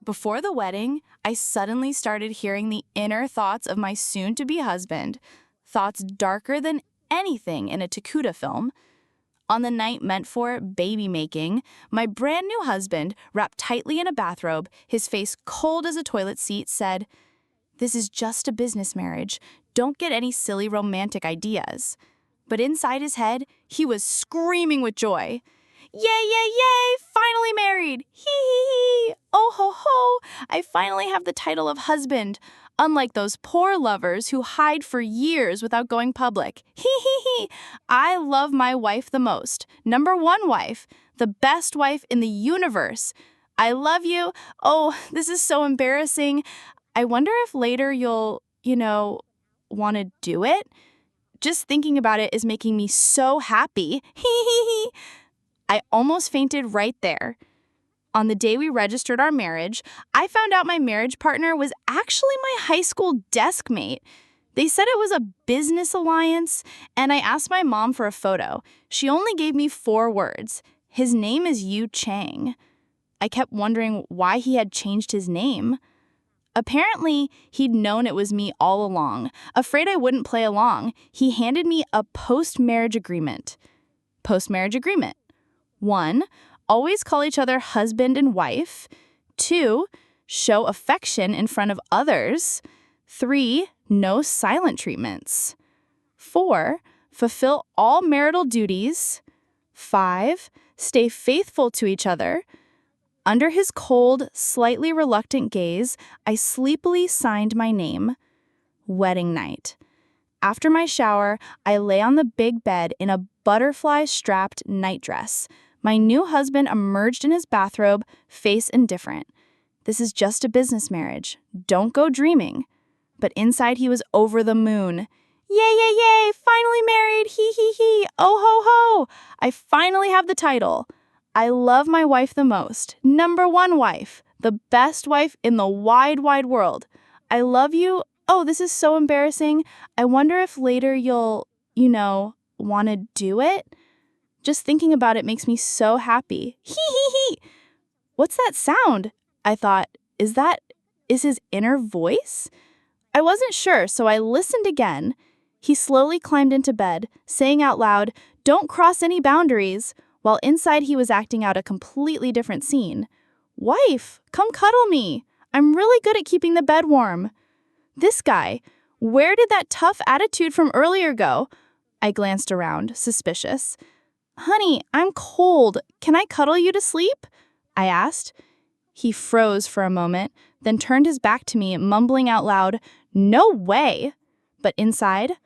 Before the wedding, I suddenly started hearing the inner thoughts of my soon-to-be husband, thoughts darker than anything in a Tokuda film. On the night meant for baby making, my brand new husband, wrapped tightly in a bathrobe, his face cold as a toilet seat, said, "This is just a business marriage. Don't get any silly romantic ideas." But inside his head, he was screaming with joy. Yay, yay, yay! Finally married! Hee hee hee! Oh ho ho! I finally have the title of husband, unlike those poor lovers who hide for years without going public. Hee hee hee! I love my wife the most. Number one wife. The best wife in the universe. I love you. Oh, this is so embarrassing. I wonder if later you'll, want to do it? Just thinking about it is making me so happy. Hee hee hee! I almost fainted right there. On the day we registered our marriage, I found out my marriage partner was actually my high school desk mate. They said it was a business alliance, and I asked my mom for a photo. She only gave me 4 words. His name is Yu Chang. I kept wondering why he had changed his name. Apparently, he'd known it was me all along. Afraid I wouldn't play along, he handed me a post-marriage agreement. Post-marriage agreement. 1. Always call each other husband and wife. 2. Show affection in front of others. 3. No silent treatments. 4. Fulfill all marital duties. 5. Stay faithful to each other. Under his cold, slightly reluctant gaze, I sleepily signed my name. Wedding night. After my shower, I lay on the big bed in a butterfly-strapped nightdress. My new husband emerged in his bathrobe, face indifferent. This is just a business marriage. Don't go dreaming. But inside he was over the moon. Yay, yay, yay! Finally married! Hee hee hee! Oh ho ho! I finally have the title. I love my wife the most. Number one wife. The best wife in the wide, wide world. I love you. Oh, this is so embarrassing. I wonder if later you'll, want to do it? Just thinking about it makes me so happy. Hee hee hee! What's that sound? I thought, is his inner voice? I wasn't sure, so I listened again. He slowly climbed into bed, saying out loud, "Don't cross any boundaries," while inside he was acting out a completely different scene. "Wife, come cuddle me. I'm really good at keeping the bed warm." This guy, where did that tough attitude from earlier go? I glanced around, suspicious. "Honey, I'm cold. Can I cuddle you to sleep?" I asked. He froze for a moment, then turned his back to me, mumbling out loud, "No way!" But inside,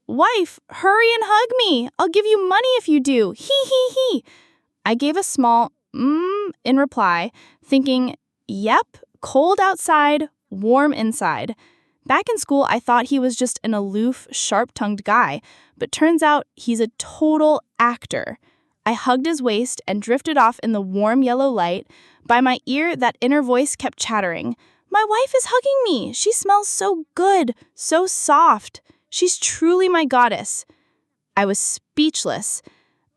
"Wife, hurry and hug me. I'll give you money if you do. Hee hee hee." I gave a small in reply, thinking, yep, cold outside, warm inside. Back in school, I thought he was just an aloof, sharp-tongued guy, but turns out he's a total actor. I hugged his waist and drifted off in the warm yellow light. By my ear, that inner voice kept chattering. "My wife is hugging me. She smells so good, so soft. She's truly my goddess." I was speechless.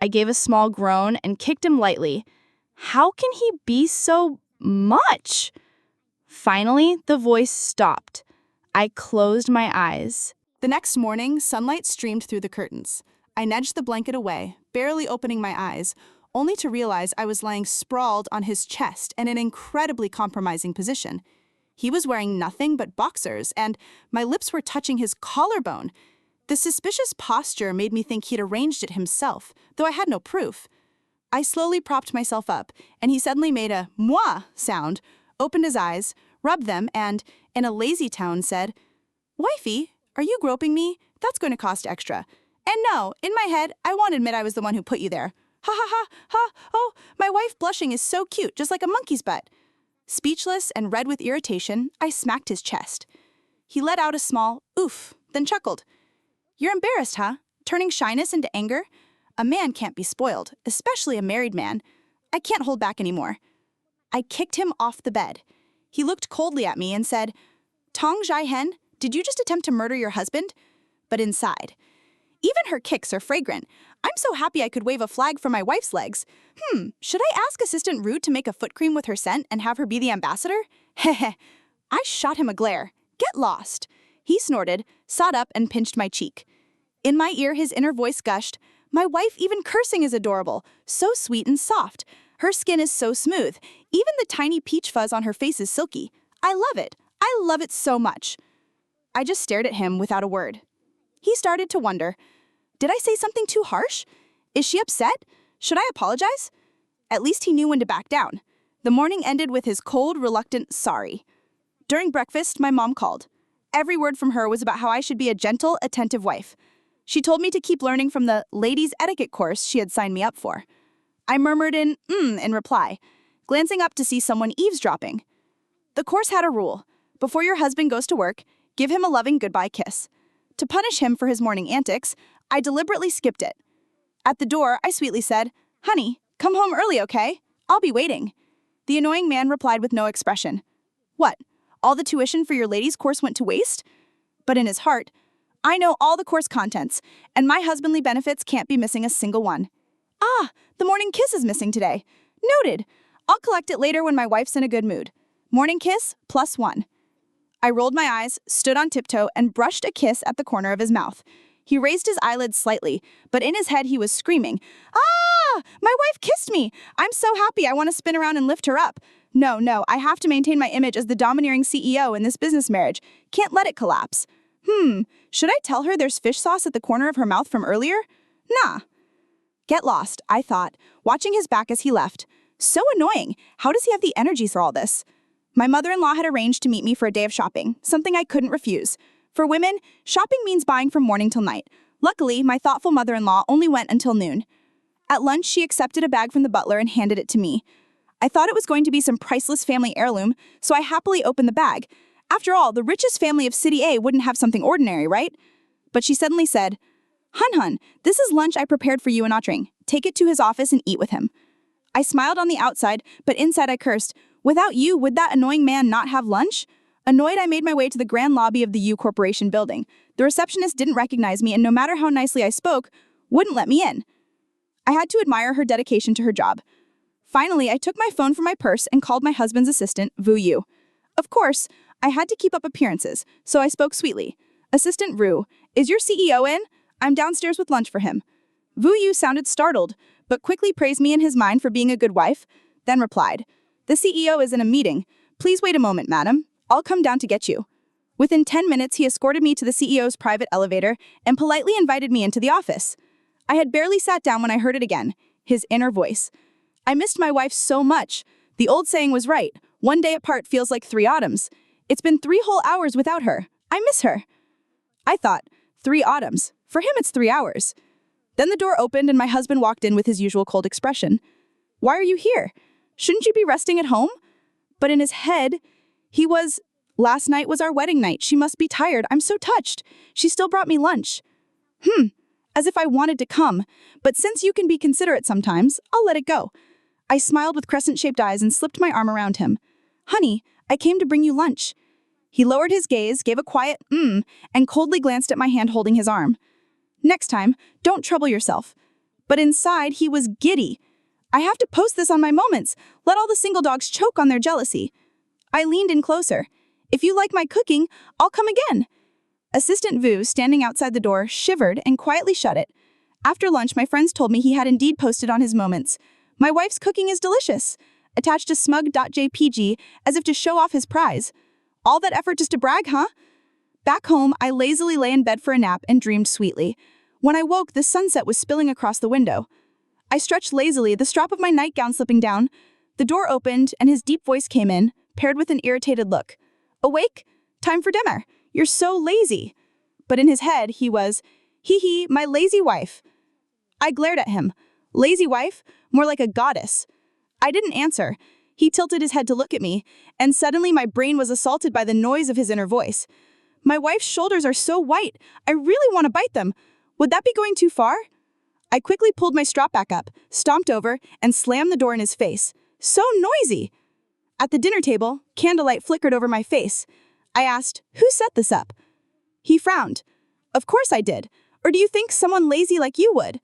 I gave a small groan and kicked him lightly. How can he be so much? Finally, the voice stopped. I closed my eyes. The next morning, sunlight streamed through the curtains. I nudged the blanket away, barely opening my eyes, only to realize I was lying sprawled on his chest in an incredibly compromising position. He was wearing nothing but boxers, and my lips were touching his collarbone. The suspicious posture made me think he'd arranged it himself, though I had no proof. I slowly propped myself up, and he suddenly made a "moi" sound, opened his eyes, rubbed them, and, in a lazy tone, said, "Wifey, are you groping me? That's going to cost extra. And no, in my head, I won't admit I was the one who put you there. Ha ha ha ha, oh, my wife blushing is so cute, just like a monkey's butt." Speechless and red with irritation, I smacked his chest. He let out a small oof, then chuckled. "You're embarrassed, huh? Turning shyness into anger? A man can't be spoiled, especially a married man. I can't hold back anymore." I kicked him off the bed. He looked coldly at me and said, "Tong Jai Hen, did you just attempt to murder your husband?" But inside, Even her kicks are fragrant. I'm so happy I could wave a flag from my wife's legs. Should I ask Assistant Rue to make a foot cream with her scent and have her be the ambassador? Heh. I shot him a glare. Get lost. He snorted, sat up, and pinched my cheek. In my ear, his inner voice gushed. My wife, even cursing, is adorable. So sweet and soft. Her skin is so smooth. Even the tiny peach fuzz on her face is silky. I love it. I love it so much. I just stared at him without a word. He started to wonder. Did I say something too harsh? Is she upset? Should I apologize? At least he knew when to back down. The morning ended with his cold, reluctant sorry. During breakfast, my mom called. Every word from her was about how I should be a gentle, attentive wife. She told me to keep learning from the ladies' etiquette course she had signed me up for. I murmured in reply, glancing up to see someone eavesdropping. The course had a rule. Before your husband goes to work, give him a loving goodbye kiss. To punish him for his morning antics, I deliberately skipped it. At the door, I sweetly said, "Honey, come home early, okay? I'll be waiting." The annoying man replied with no expression. What? All the tuition for your ladies' course went to waste? But in his heart, I know all the course contents, and my husbandly benefits can't be missing a single one. Ah, the morning kiss is missing today. Noted. I'll collect it later when my wife's in a good mood. Morning kiss, +1. I rolled my eyes, stood on tiptoe, and brushed a kiss at the corner of his mouth. He raised his eyelids slightly, but in his head he was screaming, "Ah! My wife kissed me! I'm so happy I want to spin around and lift her up. No, I have to maintain my image as the domineering CEO in this business marriage. Can't let it collapse. Should I tell her there's fish sauce at the corner of her mouth from earlier? Nah." Get lost, I thought, watching his back as he left. So annoying. How does he have the energy for all this? My mother-in-law had arranged to meet me for a day of shopping, something I couldn't refuse. For women, shopping means buying from morning till night. Luckily, my thoughtful mother-in-law only went until noon. At lunch, she accepted a bag from the butler and handed it to me. I thought it was going to be some priceless family heirloom, so I happily opened the bag. After all, the richest family of City A wouldn't have something ordinary, right? But she suddenly said, Hun, this is lunch I prepared for you and Otring. Take it to his office and eat with him." I smiled on the outside, but inside I cursed. Without you, would that annoying man not have lunch? Annoyed, I made my way to the grand lobby of the U Corporation building. The receptionist didn't recognize me, and no matter how nicely I spoke, wouldn't let me in. I had to admire her dedication to her job. Finally, I took my phone from my purse and called my husband's assistant, Vu Yu. Of course, I had to keep up appearances, so I spoke sweetly. "Assistant Rue, is your CEO in? I'm downstairs with lunch for him." Vu Yu sounded startled, but quickly praised me in his mind for being a good wife, then replied, "The CEO is in a meeting. Please wait a moment, madam. I'll come down to get you." Within 10 minutes, he escorted me to the CEO's private elevator and politely invited me into the office. I had barely sat down when I heard it again, his inner voice. I missed my wife so much. The old saying was right. One day apart feels like 3 autumns. It's been 3 whole hours without her. I miss her. I thought, 3 autumns. For him, it's 3 hours. Then the door opened and my husband walked in with his usual cold expression. "Why are you here? Shouldn't you be resting at home?" But in his head, he was, "Last night was our wedding night. She must be tired. I'm so touched. She still brought me lunch." As if I wanted to come. But since you can be considerate sometimes, I'll let it go. I smiled with crescent-shaped eyes and slipped my arm around him. "Honey, I came to bring you lunch." He lowered his gaze, gave a quiet and coldly glanced at my hand holding his arm. "Next time, don't trouble yourself." But inside, he was giddy. I have to post this on my moments. Let all the single dogs choke on their jealousy. I leaned in closer. "If you like my cooking, I'll come again." Assistant Vu, standing outside the door, shivered and quietly shut it. After lunch, my friends told me he had indeed posted on his moments. "My wife's cooking is delicious," attached a smug.jpg as if to show off his prize. All that effort just to brag, huh? Back home, I lazily lay in bed for a nap and dreamed sweetly. When I woke, the sunset was spilling across the window. I stretched lazily, the strap of my nightgown slipping down. The door opened, and his deep voice came in, paired with an irritated look. "Awake? Time for dinner. You're so lazy." But in his head, he was, "Hee, my lazy wife." I glared at him. Lazy wife? More like a goddess. I didn't answer. He tilted his head to look at me, and suddenly my brain was assaulted by the noise of his inner voice. "My wife's shoulders are so white. I really want to bite them. Would that be going too far?" I quickly pulled my strap back up, stomped over, and slammed the door in his face. So noisy! At the dinner table, candlelight flickered over my face. I asked, "Who set this up?" He frowned. "Of course I did. Or do you think someone lazy like you would?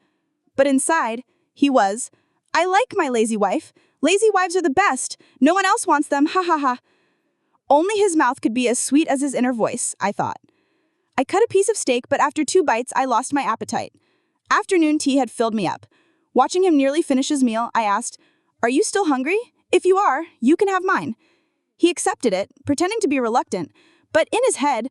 But inside, he was, I like my lazy wife. Lazy wives are the best. No one else wants them, ha ha ha. Only his mouth could be as sweet as his inner voice, I thought. I cut a piece of steak, but after 2 bites, I lost my appetite. Afternoon tea had filled me up. Watching him nearly finish his meal, I asked, Are you still hungry? If you are, you can have mine. He accepted it, pretending to be reluctant, but in his head,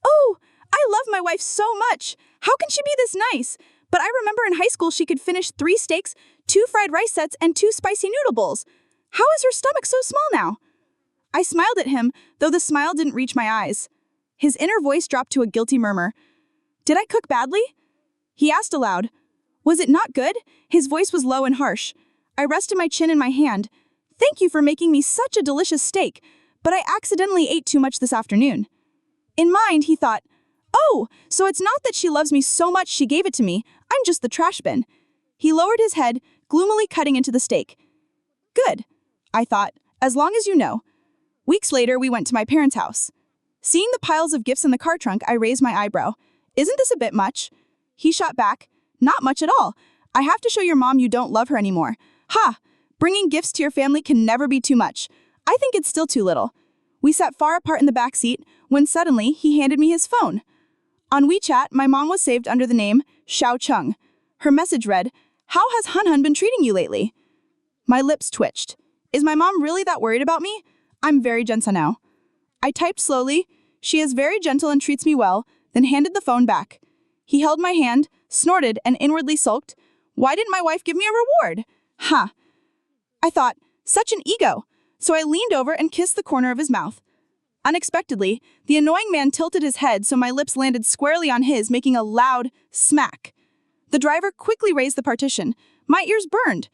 Oh, I love my wife so much. How can she be this nice? But I remember in high school she could finish 3 steaks, 2 fried rice sets, and 2 spicy noodle bowls. How is her stomach so small now? I smiled at him, though the smile didn't reach my eyes. His inner voice dropped to a guilty murmur. Did I cook badly? He asked aloud. Was it not good? His voice was low and harsh. I rested my chin in my hand. Thank you for making me such a delicious steak, but I accidentally ate too much this afternoon. In mind, he thought, Oh, so it's not that she loves me so much she gave it to me. I'm just the trash bin. He lowered his head, gloomily cutting into the steak. Good, I thought, as long as you know. Weeks later, we went to my parents' house. Seeing the piles of gifts in the car trunk, I raised my eyebrow. Isn't this a bit much? He shot back. Not much at all. I have to show your mom you don't love her anymore. Ha! Bringing gifts to your family can never be too much. I think it's still too little. We sat far apart in the back seat when suddenly he handed me his phone. On WeChat, my mom was saved under the name Xiao Chung. Her message read, How has Hun Hun been treating you lately? My lips twitched. Is my mom really that worried about me? I'm very gentle now. I typed slowly, She is very gentle and treats me well, then handed the phone back. He held my hand, snorted, and inwardly sulked. Why didn't my wife give me a reward? Ha! I thought, such an ego. So I leaned over and kissed the corner of his mouth. Unexpectedly, the annoying man tilted his head so my lips landed squarely on his, making a loud smack. The driver quickly raised the partition. My ears burned.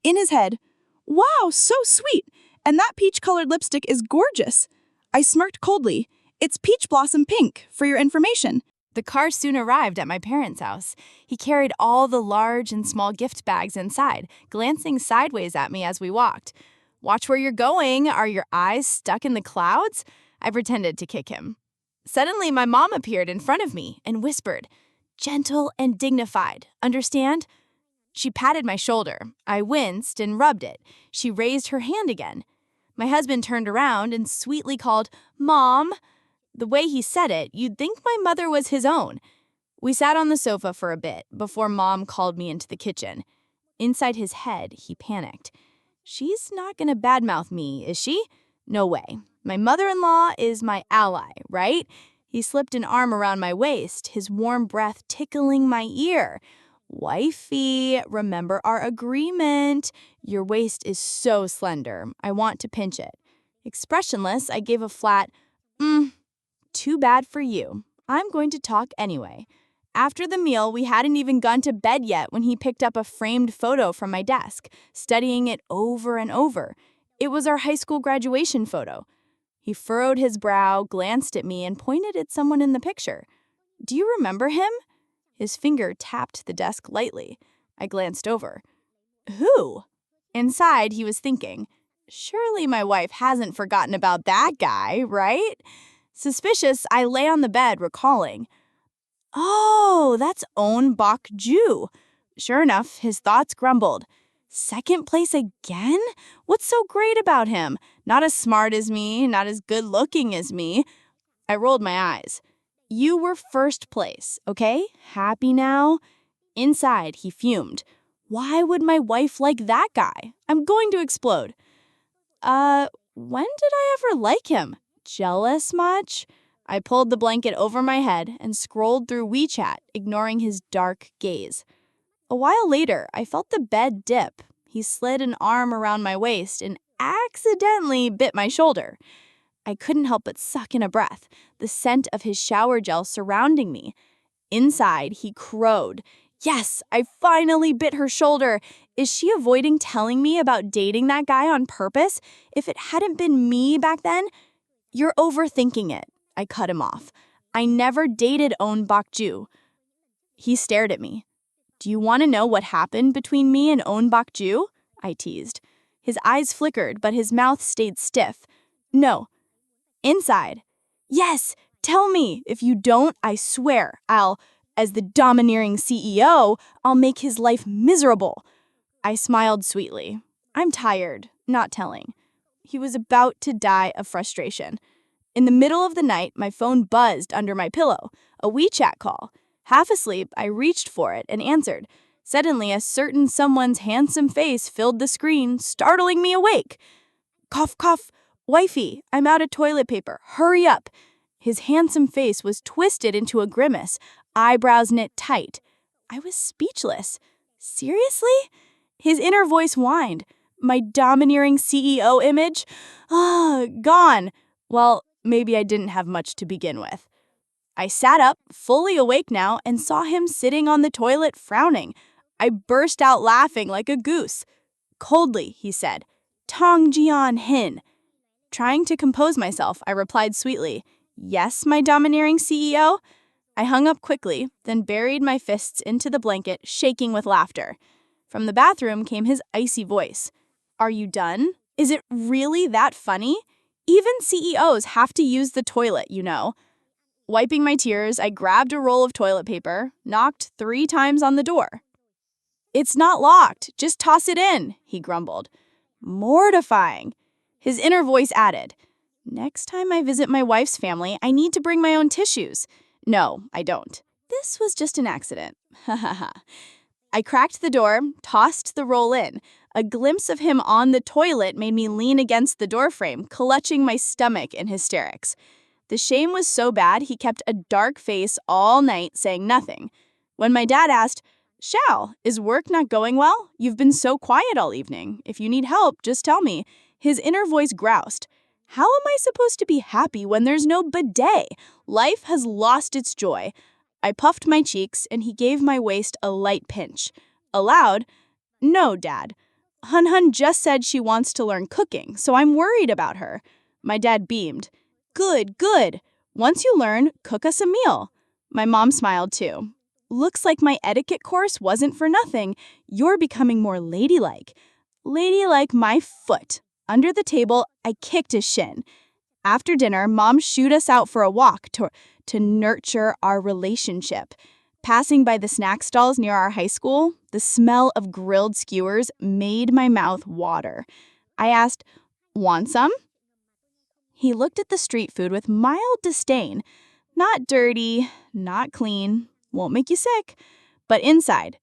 In his head, Wow, so sweet! And that peach-colored lipstick is gorgeous. I smirked coldly. It's peach blossom pink, for your information. The car soon arrived at my parents' house. He carried all the large and small gift bags inside, glancing sideways at me as we walked. Watch where you're going. Are your eyes stuck in the clouds? I pretended to kick him. Suddenly, my mom appeared in front of me and whispered, Gentle and dignified, understand? She patted my shoulder. I winced and rubbed it. She raised her hand again. My husband turned around and sweetly called, Mom. The way he said it, you'd think my mother was his own. We sat on the sofa for a bit before Mom called me into the kitchen. Inside his head, he panicked. She's not gonna badmouth me, is she? No way. My mother-in-law is my ally, right? He slipped an arm around my waist, his warm breath tickling my ear. Wifey, remember our agreement. Your waist is so slender. I want to pinch it. Expressionless, I gave a flat, Too bad for you. I'm going to talk anyway. After the meal, we hadn't even gone to bed yet when he picked up a framed photo from my desk, studying it over and over. It was our high school graduation photo. He furrowed his brow, glanced at me, and pointed at someone in the picture. Do you remember him? His finger tapped the desk lightly. I glanced over. Who? Inside, he was thinking, surely my wife hasn't forgotten about that guy, right? Suspicious, I lay on the bed, recalling. Oh, that's On Bok-ju. Sure enough, his thoughts grumbled. Second place again? What's so great about him? Not as smart as me, not as good-looking as me. I rolled my eyes. You were first place, okay? Happy now? Inside, he fumed. Why would my wife like that guy? I'm going to explode. When did I ever like him? Jealous much? I pulled the blanket over my head and scrolled through WeChat, ignoring his dark gaze. A while later, I felt the bed dip. He slid an arm around my waist and accidentally bit my shoulder. I couldn't help but suck in a breath, the scent of his shower gel surrounding me. Inside, he crowed. Yes, I finally bit her shoulder. Is she avoiding telling me about dating that guy on purpose? If it hadn't been me back then, you're overthinking it. I cut him off. I never dated On Bok-ju. He stared at me. Do you want to know what happened between me and On Bok-ju? I teased. His eyes flickered, but his mouth stayed stiff. No. Inside. Yes, tell me. If you don't, I swear, As the domineering CEO, I'll make his life miserable. I smiled sweetly. I'm tired, not telling. He was about to die of frustration. In the middle of the night, my phone buzzed under my pillow, a WeChat call. Half asleep, I reached for it and answered. Suddenly, a certain someone's handsome face filled the screen, startling me awake. Cough, cough. Wifey, I'm out of toilet paper. Hurry up. His handsome face was twisted into a grimace, eyebrows knit tight. I was speechless. Seriously? His inner voice whined. My domineering CEO image? Gone. Well, maybe I didn't have much to begin with. I sat up, fully awake now, and saw him sitting on the toilet, frowning. I burst out laughing like a goose. Coldly, he said, Tong Jian Hin. Trying to compose myself, I replied sweetly, Yes, my domineering CEO? I hung up quickly, then buried my fists into the blanket, shaking with laughter. From the bathroom came his icy voice. Are you done? Is it really that funny? Even CEOs have to use the toilet, you know. Wiping my tears, I grabbed a roll of toilet paper, knocked 3 times on the door. It's not locked, just toss it in, he grumbled. Mortifying. His inner voice added, Next time I visit my wife's family, I need to bring my own tissues. No, I don't. This was just an accident. Ha ha ha. I cracked the door, tossed the roll in. A glimpse of him on the toilet made me lean against the doorframe, clutching my stomach in hysterics. The shame was so bad he kept a dark face all night, saying nothing. When my dad asked, Shao, is work not going well? You've been so quiet all evening. If you need help, just tell me. His inner voice groused. How am I supposed to be happy when there's no bidet? Life has lost its joy. I puffed my cheeks, and he gave my waist a light pinch. Aloud, No, Dad. Hun Hun just said she wants to learn cooking, so I'm worried about her. My dad beamed. Good, good. Once you learn, cook us a meal. My mom smiled too. Looks like my etiquette course wasn't for nothing. You're becoming more ladylike. Ladylike my foot. Under the table, I kicked his shin. After dinner, Mom shooed us out for a walk to nurture our relationship. Passing by the snack stalls near our high school, the smell of grilled skewers made my mouth water. I asked, Want some? He looked at the street food with mild disdain. Not dirty, not clean, won't make you sick, but inside.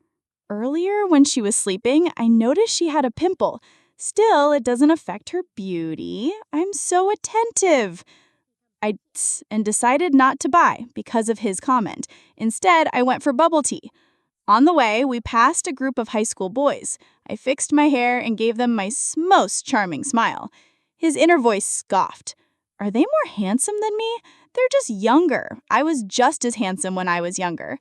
Earlier, when she was sleeping, I noticed she had a pimple. Still, it doesn't affect her beauty. I'm so attentive. And decided not to buy because of his comment. Instead, I went for bubble tea. On the way, we passed a group of high school boys. I fixed my hair and gave them my most charming smile. His inner voice scoffed. Are they more handsome than me? They're just younger. I was just as handsome when I was younger.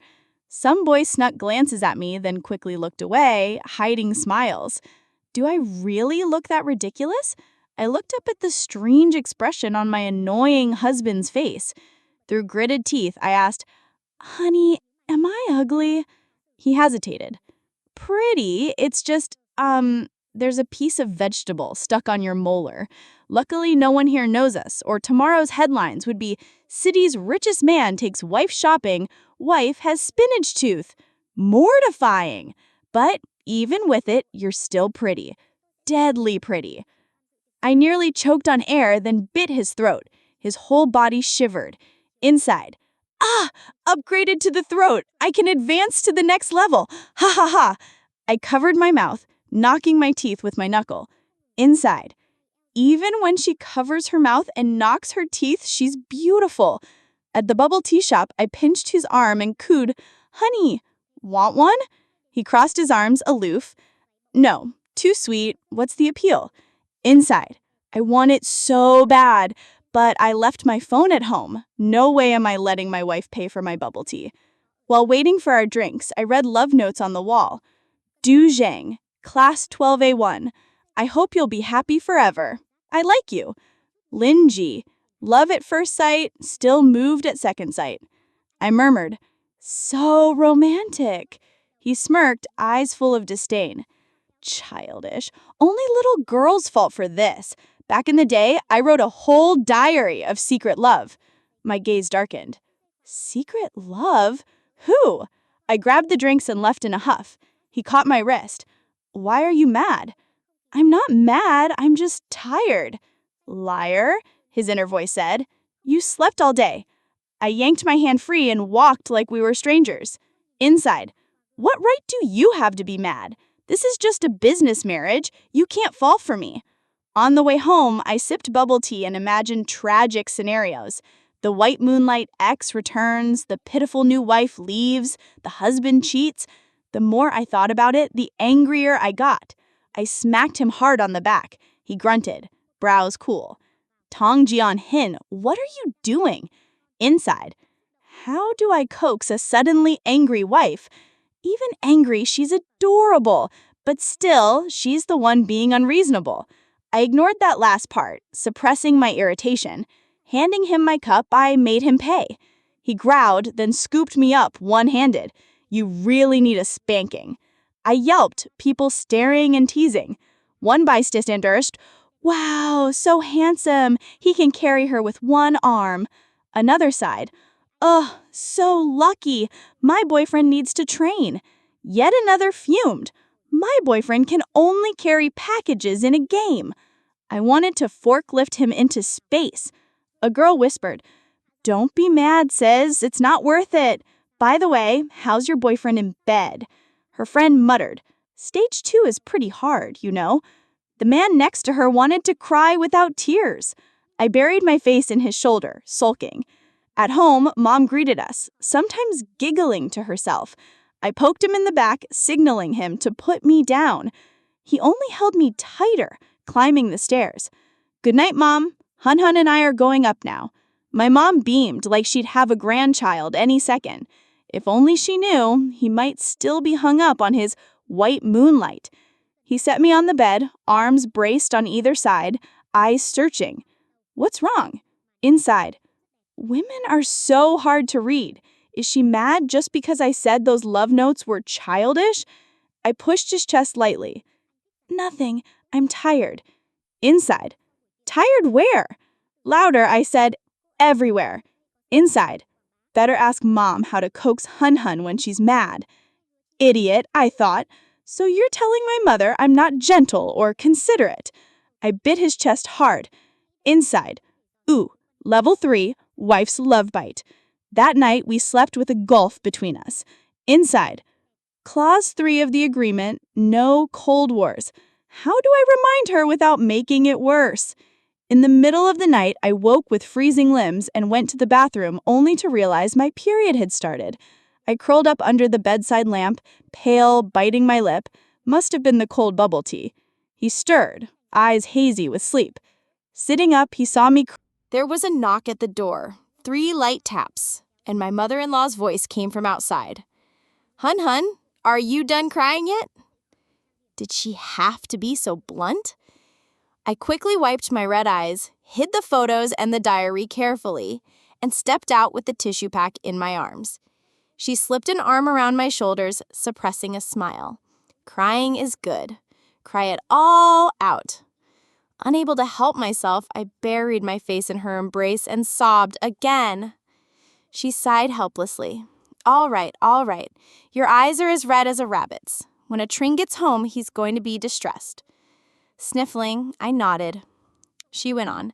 Some boys snuck glances at me, then quickly looked away, hiding smiles. Do I really look that ridiculous? I looked up at the strange expression on my annoying husband's face. Through gritted teeth, I asked, Honey, am I ugly? He hesitated. Pretty, it's just, there's a piece of vegetable stuck on your molar. Luckily, no one here knows us, or tomorrow's headlines would be, City's richest man takes wife shopping, wife has spinach tooth. Mortifying! But even with it, you're still pretty. Deadly pretty. I nearly choked on air, then bit his throat. His whole body shivered. Inside. Upgraded to the throat. I can advance to the next level. Ha ha ha. I covered my mouth, knocking my teeth with my knuckle. Inside. Even when she covers her mouth and knocks her teeth, she's beautiful. At the bubble tea shop, I pinched his arm and cooed, Honey, want one? He crossed his arms, aloof. No, too sweet. What's the appeal? Inside. I want it so bad, but I left my phone at home. No way am I letting my wife pay for my bubble tea. While waiting for our drinks, I read love notes on the wall. Du Zhang, Class 12A1. I hope you'll be happy forever. I like you. Lin Ji, love at first sight, still moved at second sight. I murmured, So romantic. He smirked, eyes full of disdain. Childish. Only little girls fall for this. Back in the day, I wrote a whole diary of secret love. My gaze darkened. Secret love? Who? I grabbed the drinks and left in a huff. He caught my wrist. Why are you mad? I'm not mad, I'm just tired. Liar, his inner voice said. You slept all day. I yanked my hand free and walked like we were strangers. Inside, what right do you have to be mad? This is just a business marriage. You can't fall for me. On the way home, I sipped bubble tea and imagined tragic scenarios. The white moonlight ex returns, the pitiful new wife leaves, the husband cheats. The more I thought about it, the angrier I got. I smacked him hard on the back. He grunted, brows cool. Tong Jian Hin, what are you doing? Inside, how do I coax a suddenly angry wife? Even angry, she's adorable, but still, she's the one being unreasonable. I ignored that last part, suppressing my irritation. Handing him my cup, I made him pay. He growled, then scooped me up one-handed. You really need a spanking. I yelped, people staring and teasing. One bystander urged, wow, so handsome. He can carry her with one arm. Another sighed, oh, so lucky. My boyfriend needs to train. Yet another fumed. My boyfriend can only carry packages in a game. I wanted to forklift him into space. A girl whispered, don't be mad, sis. It's not worth it. By the way, how's your boyfriend in bed? Her friend muttered, stage 2 is pretty hard, you know. The man next to her wanted to cry without tears. I buried my face in his shoulder, sulking. At home, Mom greeted us, sometimes giggling to herself. I poked him in the back, signaling him to put me down. He only held me tighter, climbing the stairs. Good night, Mom. Hun Hun and I are going up now. My mom beamed like she'd have a grandchild any second. If only she knew, he might still be hung up on his white moonlight. He set me on the bed, arms braced on either side, eyes searching. What's wrong? Inside. Women are so hard to read. Is she mad just because I said those love notes were childish? I pushed his chest lightly. Nothing. I'm tired. Inside. Tired where? Louder, I said, everywhere. Inside. Better ask Mom how to coax Hun Hun when she's mad. Idiot, I thought. So you're telling my mother I'm not gentle or considerate. I bit his chest hard. Inside. Ooh, level 3, wife's love bite. That night, we slept with a gulf between us. Inside. Clause 3 of the agreement, no Cold Wars. How do I remind her without making it worse? In the middle of the night, I woke with freezing limbs and went to the bathroom only to realize my period had started. I curled up under the bedside lamp, pale, biting my lip. Must have been the cold bubble tea. He stirred, eyes hazy with sleep. Sitting up, he saw me. There was a knock at the door, 3 light taps, and my mother-in-law's voice came from outside. Hun Hun, are you done crying yet? Did she have to be so blunt? I quickly wiped my red eyes, hid the photos and the diary carefully, and stepped out with the tissue pack in my arms. She slipped an arm around my shoulders, suppressing a smile. Crying is good. Cry it all out. Unable to help myself, I buried my face in her embrace and sobbed again. She sighed helplessly. All right. Your eyes are as red as a rabbit's. When a Tring gets home, he's going to be distressed. Sniffling, I nodded. She went on.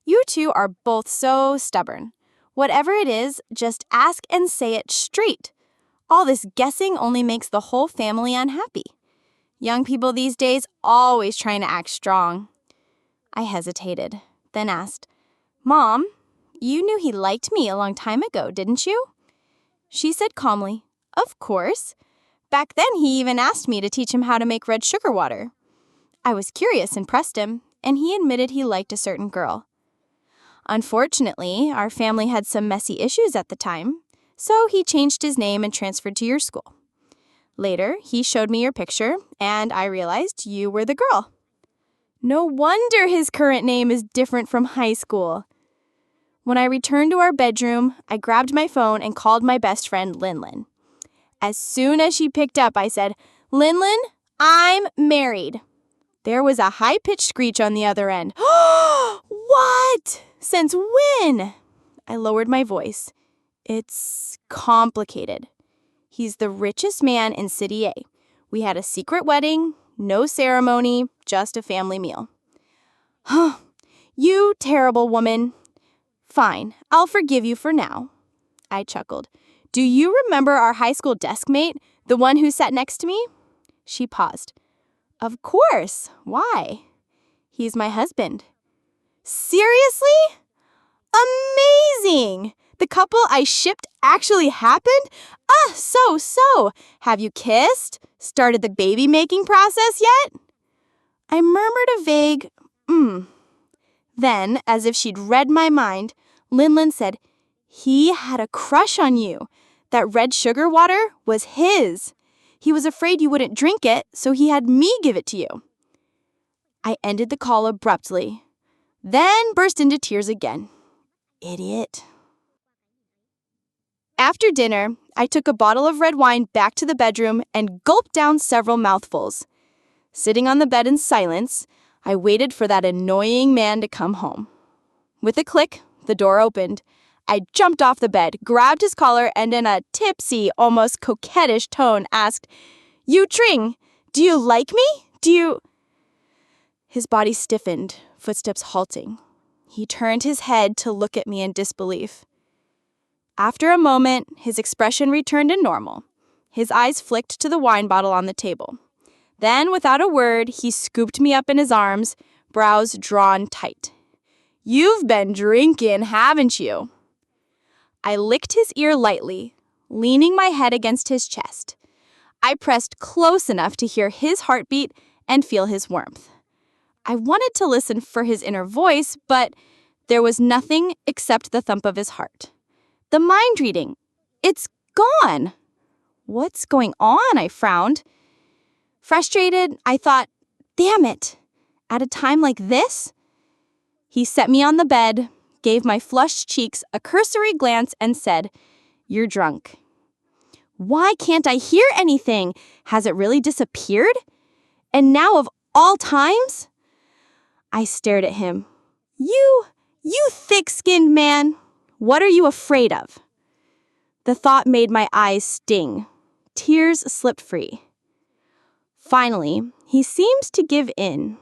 You two are both so stubborn. Whatever it is, just ask and say it straight. All this guessing only makes the whole family unhappy. Young people these days always trying to act strong. I hesitated, then asked, Mom, you knew he liked me a long time ago, didn't you? She said calmly, Of course. Back then he even asked me to teach him how to make red sugar water. I was curious and pressed him, and he admitted he liked a certain girl. Unfortunately, our family had some messy issues at the time, so he changed his name and transferred to your school. Later, he showed me your picture, and I realized you were the girl. No wonder his current name is different from high school. When I returned to our bedroom, I grabbed my phone and called my best friend, Linlin. As soon as she picked up, I said, Linlin, I'm married. There was a high-pitched screech on the other end. What? Since when? I lowered my voice. It's complicated. He's the richest man in City A. We had a secret wedding, no ceremony, just a family meal. Huh, you terrible woman. Fine, I'll forgive you for now. I chuckled. Do you remember our high school desk mate, the one who sat next to me? She paused. Of course. Why? He's my husband. Seriously? Amazing! The couple I shipped actually happened? So. Have you kissed? Started the baby-making process yet? I murmured a vague, Then, as if she'd read my mind, Linlin said, he had a crush on you. That red sugar water was his. He was afraid you wouldn't drink it, so he had me give it to you. I ended the call abruptly, then burst into tears again. Idiot. After dinner, I took a bottle of red wine back to the bedroom and gulped down several mouthfuls. Sitting on the bed in silence, I waited for that annoying man to come home. With a click, the door opened. I jumped off the bed, grabbed his collar, and in a tipsy, almost coquettish tone asked, You Tring, do you like me? His body stiffened, footsteps halting. He turned his head to look at me in disbelief. After a moment, his expression returned to normal. His eyes flicked to the wine bottle on the table. Then, without a word, he scooped me up in his arms, brows drawn tight. You've been drinking, haven't you? I licked his ear lightly, leaning my head against his chest. I pressed close enough to hear his heartbeat and feel his warmth. I wanted to listen for his inner voice, but there was nothing except the thump of his heart. The mind reading. It's gone. What's going on? I frowned. Frustrated, I thought, damn it, at a time like this? He set me on the bed, gave my flushed cheeks a cursory glance and said, You're drunk. Why can't I hear anything? Has it really disappeared? And now of all times? I stared at him. You thick-skinned man. What are you afraid of? The thought made my eyes sting. Tears slipped free. Finally, he seemed to give in.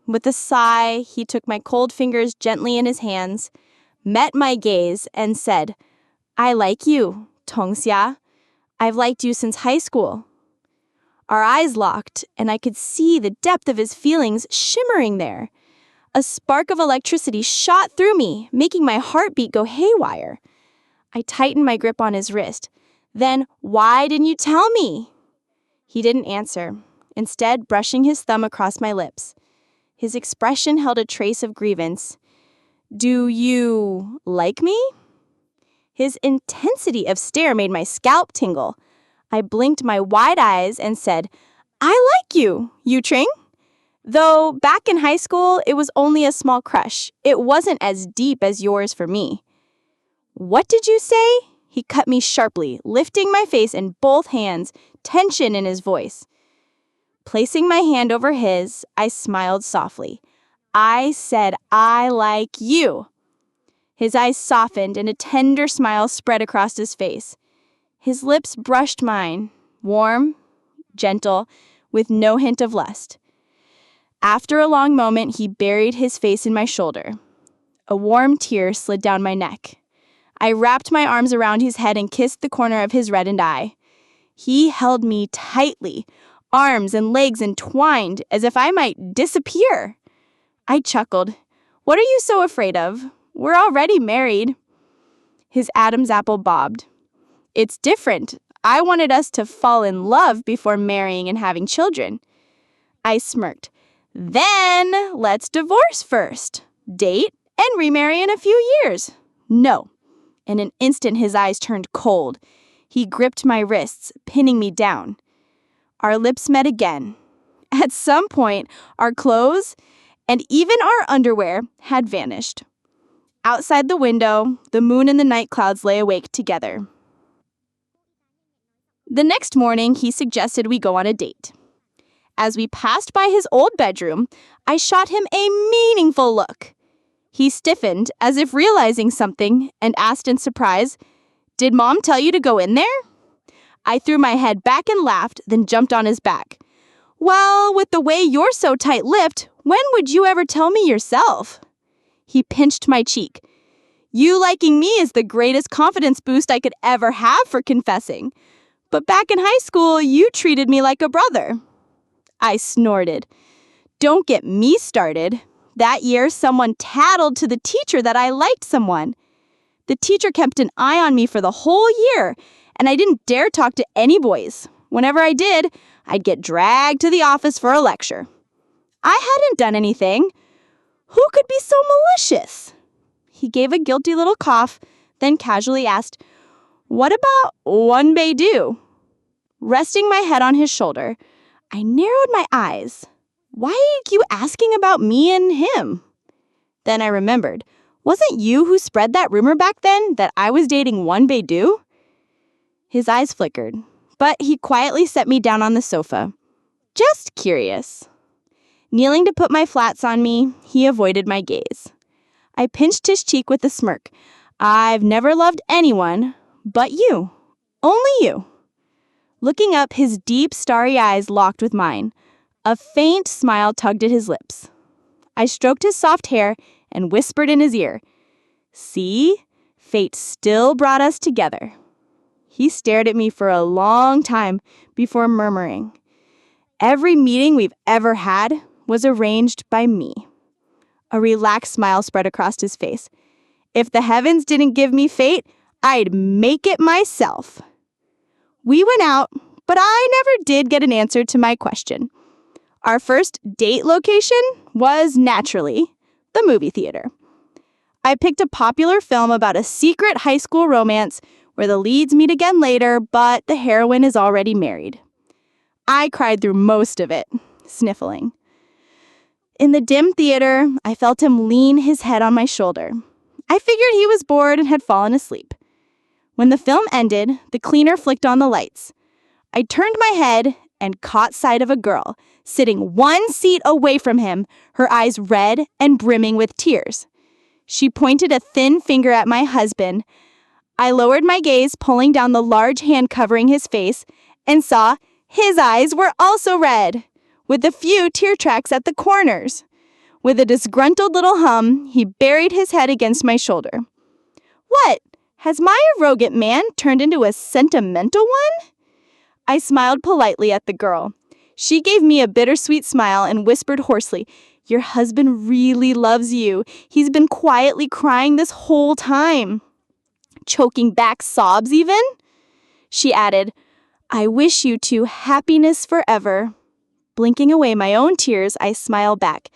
With a sigh, he took my cold fingers gently in his hands, met my gaze, and said, I like you, Tongxia. I've liked you since high school. Our eyes locked, and I could see the depth of his feelings shimmering there. A spark of electricity shot through me, making my heartbeat go haywire. I tightened my grip on his wrist. Then, why didn't you tell me? He didn't answer, instead brushing his thumb across my lips. His expression held a trace of grievance. Do you like me? His intensity of stare made my scalp tingle. I blinked my wide eyes and said, I like you, Yu Tring. Though back in high school, it was only a small crush. It wasn't as deep as yours for me. What did you say? He cut me sharply, lifting my face in both hands, tension in his voice. Placing my hand over his, I smiled softly. I said, I like you. His eyes softened and a tender smile spread across his face. His lips brushed mine, warm, gentle, with no hint of lust. After a long moment, he buried his face in my shoulder. A warm tear slid down my neck. I wrapped my arms around his head and kissed the corner of his reddened eye. He held me tightly, arms and legs entwined as if I might disappear. I chuckled. What are you so afraid of? We're already married. His Adam's apple bobbed. It's different. I wanted us to fall in love before marrying and having children. I smirked. Then let's divorce first. Date and remarry in a few years. No. In an instant, his eyes turned cold. He gripped my wrists, pinning me down. Our lips met again. At some point, our clothes and even our underwear had vanished. Outside the window, the moon and the night clouds lay awake together. The next morning, he suggested we go on a date. As we passed by his old bedroom, I shot him a meaningful look. He stiffened, as if realizing something, and asked in surprise, Did Mom tell you to go in there? I threw my head back and laughed, then jumped on his back. Well, with the way you're so tight-lipped, when would you ever tell me yourself? He pinched my cheek. You liking me is the greatest confidence boost I could ever have for confessing. But back in high school, you treated me like a brother. I snorted. Don't get me started. That year, someone tattled to the teacher that I liked someone. The teacher kept an eye on me for the whole year, and I didn't dare talk to any boys. Whenever I did, I'd get dragged to the office for a lecture. I hadn't done anything. Who could be so malicious? He gave a guilty little cough, then casually asked, What about one do? Resting my head on his shoulder, I narrowed my eyes. Why are you asking about me and him? Then I remembered. Wasn't you who spread that rumor back then that I was dating one do? His eyes flickered, but he quietly set me down on the sofa. Just curious. Kneeling to put my flats on me, he avoided my gaze. I pinched his cheek with a smirk. I've never loved anyone but you. Only you. Looking up, his deep, starry eyes locked with mine. A faint smile tugged at his lips. I stroked his soft hair and whispered in his ear, See? Fate still brought us together. He stared at me for a long time before murmuring, Every meeting we've ever had was arranged by me. A relaxed smile spread across his face. If the heavens didn't give me fate, I'd make it myself. We went out, but I never did get an answer to my question. Our first date location was, naturally, the movie theater. I picked a popular film about a secret high school romance where the leads meet again later, but the heroine is already married. I cried through most of it, sniffling. In the dim theater, I felt him lean his head on my shoulder. I figured he was bored and had fallen asleep. When the film ended, the cleaner flicked on the lights. I turned my head and caught sight of a girl sitting one seat away from him, her eyes red and brimming with tears. She pointed a thin finger at my husband. I lowered my gaze, pulling down the large hand covering his face, and saw his eyes were also red, with a few tear tracks at the corners. With a disgruntled little hum, he buried his head against my shoulder. What? Has my arrogant man turned into a sentimental one? I smiled politely at the girl. She gave me a bittersweet smile and whispered hoarsely, Your husband really loves you. He's been quietly crying this whole time. Choking back sobs even? She added, I wish you two happiness forever. Blinking away my own tears, I smiled back.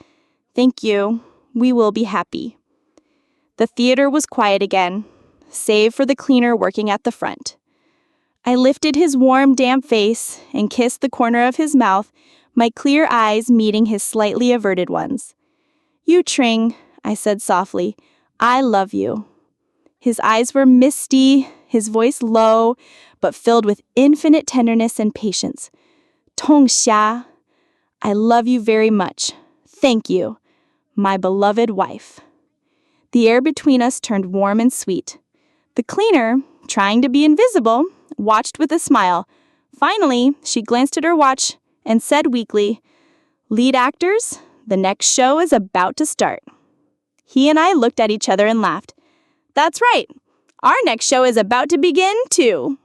Thank you. We will be happy. The theater was quiet again, save for the cleaner working at the front. I lifted his warm, damp face and kissed the corner of his mouth, my clear eyes meeting his slightly averted ones. You, Tring, I said softly, I love you. His eyes were misty, his voice low, but filled with infinite tenderness and patience. Tong Xia, I love you very much. Thank you, my beloved wife. The air between us turned warm and sweet. The cleaner, trying to be invisible, watched with a smile. Finally, she glanced at her watch and said weakly, Lead actors, the next show is about to start. He and I looked at each other and laughed. That's right. Our next show is about to begin, too.